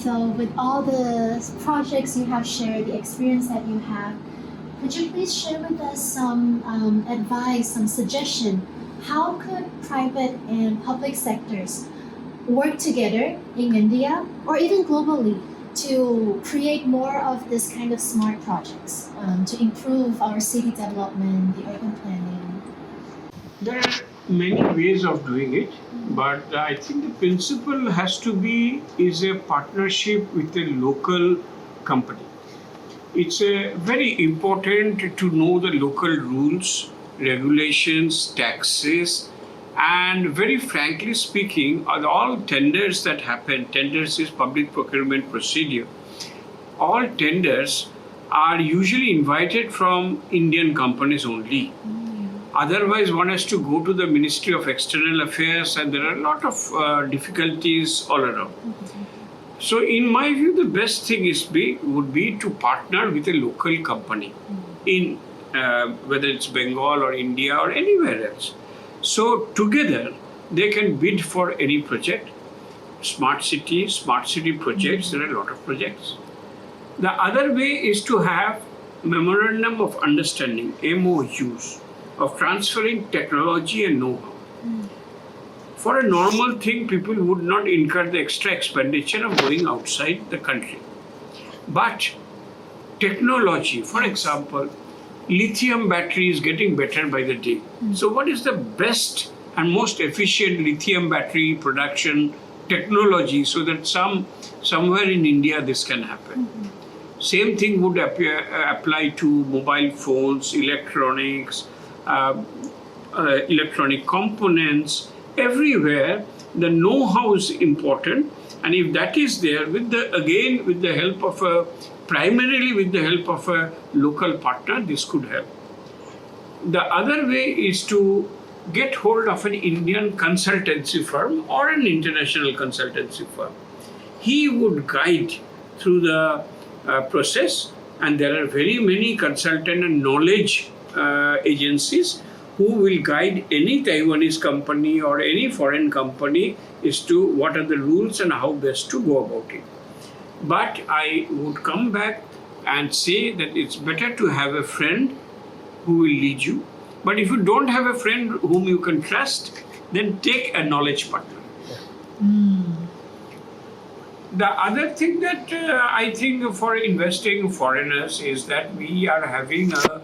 So, with all the projects you have shared, the experience that you have, could you please share with us some advice, some suggestion? How could private and public sectors work together in India or even globally to create more of this kind of smart projects to improve our city development, the urban planning? There are many ways of doing it, but I think the principle has to be is a partnership with a local company. It's very important to know the local rules, regulations, taxes, and very frankly speaking, all tenders that happen, tenders is public procurement procedure, all tenders are usually invited from Indian companies only. Otherwise, one has to go to the Ministry of External Affairs, and there are a lot of difficulties all around. So, in my view, the best thing would be to partner with a local company in whether it's Bengal or India or anywhere else. So, together they can bid for any project. Smart city projects. There are a lot of projects. The other way is to have memorandum of understanding (MOUs) of transferring technology and know-how. For a normal thing, people would not incur the extra expenditure of going outside the country. But technology, for example, lithium battery is getting better by the day. So what is the best and most efficient lithium battery production technology so that somewhere in India this can happen? Same thing would apply to mobile phones, electronics, electronic components. Everywhere the know-how is important, and if that is there primarily with the help of a local partner, this could help. The other way is to get hold of an Indian consultancy firm or an international consultancy firm. He would guide through the process, and there are very many consultant and knowledge agencies who will guide any Taiwanese company or any foreign company as to what are the rules and how best to go about it. But I would come back and say that it's better to have a friend who will lead you. But if you don't have a friend whom you can trust, then take a knowledge partner. The other thing that I think for investing foreigners is that we are having a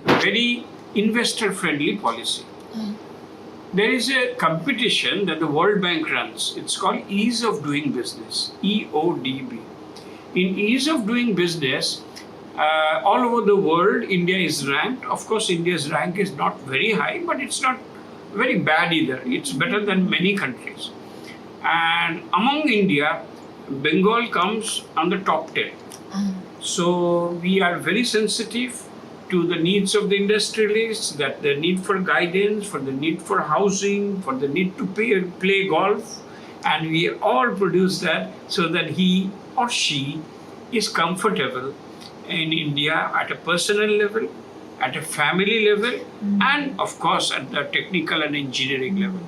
very investor-friendly policy. There is a competition that the World Bank runs. It's called Ease of Doing Business, EODB. In ease of doing business, all over the world, India is ranked. Of course, India's rank is not very high, but it's not very bad either. It's better than many countries. And among India, Bengal comes on the top 10. So we are very sensitive to the needs of the industrialists, that the need for guidance, for the need for housing, for the need to play golf, and we all produce that so that he or she is comfortable in India at a personal level, at a family level, and of course at the technical and engineering level.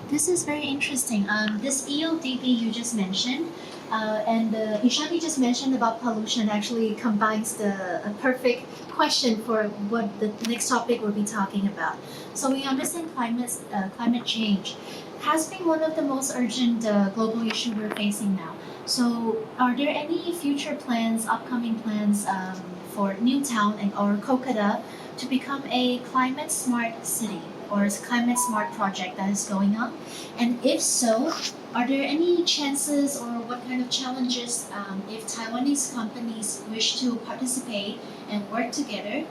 This is very interesting. This EODB you just mentioned, and Ishani just mentioned about pollution actually combines a perfect question for what the next topic we'll be talking about. So we understand climate change has been one of the most urgent global issue we're facing now. So are there any future plans, upcoming plans for Newtown and or Kolkata to become a climate smart city or a climate smart project that is going on? And if so, are there any chances or what kind of challenges if Taiwanese companies wish to participate and work together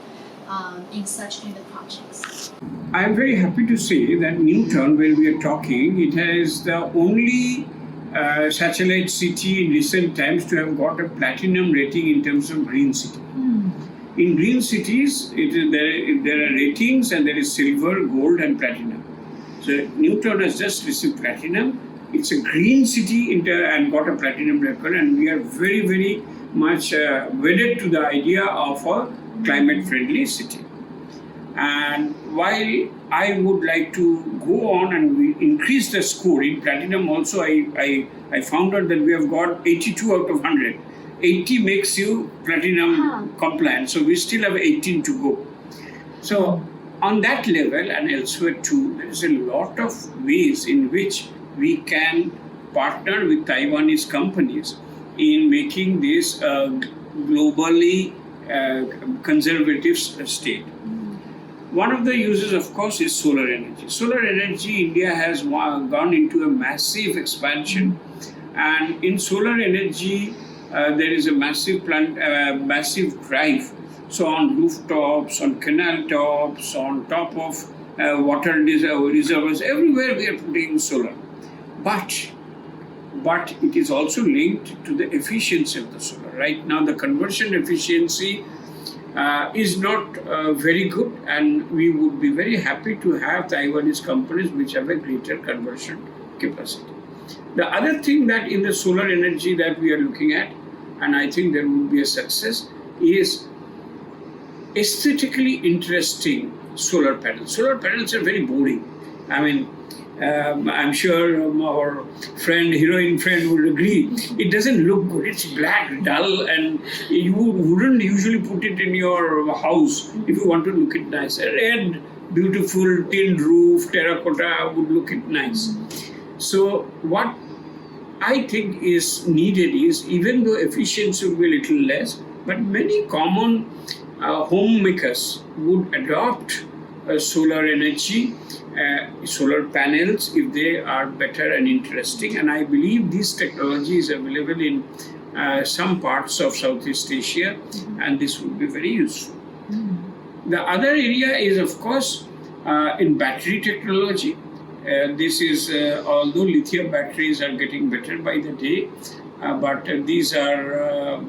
in such kind of projects? I am very happy to say that Newtown, where we are talking, it has the only satellite city in recent times to have got a platinum rating in terms of green city. In green cities, there are ratings, and there is silver, gold, and platinum. So Newtown has just received platinum. It's a green city and got a platinum record, and we are very, very much wedded to the idea of a climate-friendly city. And while I would like to go on and we increase the score in platinum also, I found out that we have got 82 out of 100. 80 makes you platinum compliant, so we still have 18 to go. So on that level and elsewhere too, there is a lot of ways in which we can partner with Taiwanese companies in making this a globally conservative state. One of the uses, of course, is solar energy. Solar energy, India has gone into a massive expansion, and in solar energy, there is a massive drive. So on rooftops, on canal tops, on top of water reservoirs, everywhere we are putting solar. But it is also linked to the efficiency of the solar. Right now, the conversion efficiency is not very good, and we would be very happy to have Taiwanese companies which have a greater conversion capacity. The other thing that in the solar energy that we are looking at, and I think there will be a success, is aesthetically interesting solar panels. Solar panels are very boring. I mean, I'm sure our heroine friend would agree. It doesn't look good. It's black, dull, and you wouldn't usually put it in your house if you want to look it nice. A red, beautiful tin roof, terracotta would look it nice. So what I think is needed is, even though efficiency will be a little less, but many common homemakers would adopt solar energy, solar panels, if they are better and interesting. And I believe this technology is available in some parts of Southeast Asia, and this would be very useful. The other area is, of course, in battery technology. This is, although lithium batteries are getting better by the day, but these are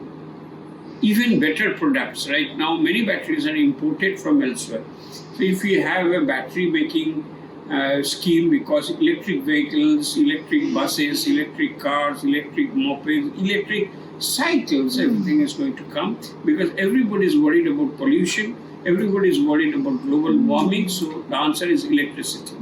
even better products. Right now, many batteries are imported from elsewhere. So if we have a battery making scheme, because electric vehicles, electric buses, electric cars, electric mopeds, electric cycles, everything is going to come, because everybody is worried about pollution, everybody is worried about global warming, so the answer is electricity.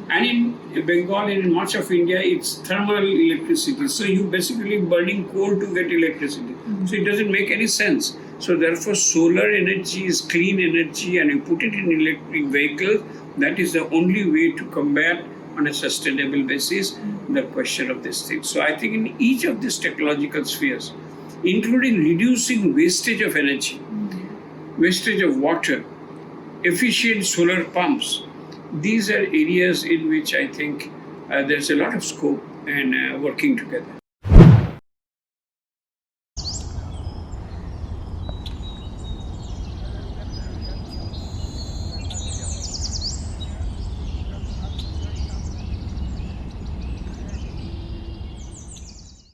And in Bengal and in much of India, it's thermal electricity. So you basically burning coal to get electricity. So it doesn't make any sense. So therefore, solar energy is clean energy, and you put it in electric vehicles. That is the only way to combat on a sustainable basis the question of this thing. So I think in each of these technological spheres, including reducing wastage of energy, wastage of water, efficient solar pumps, these are areas in which I think there's a lot of scope in working together.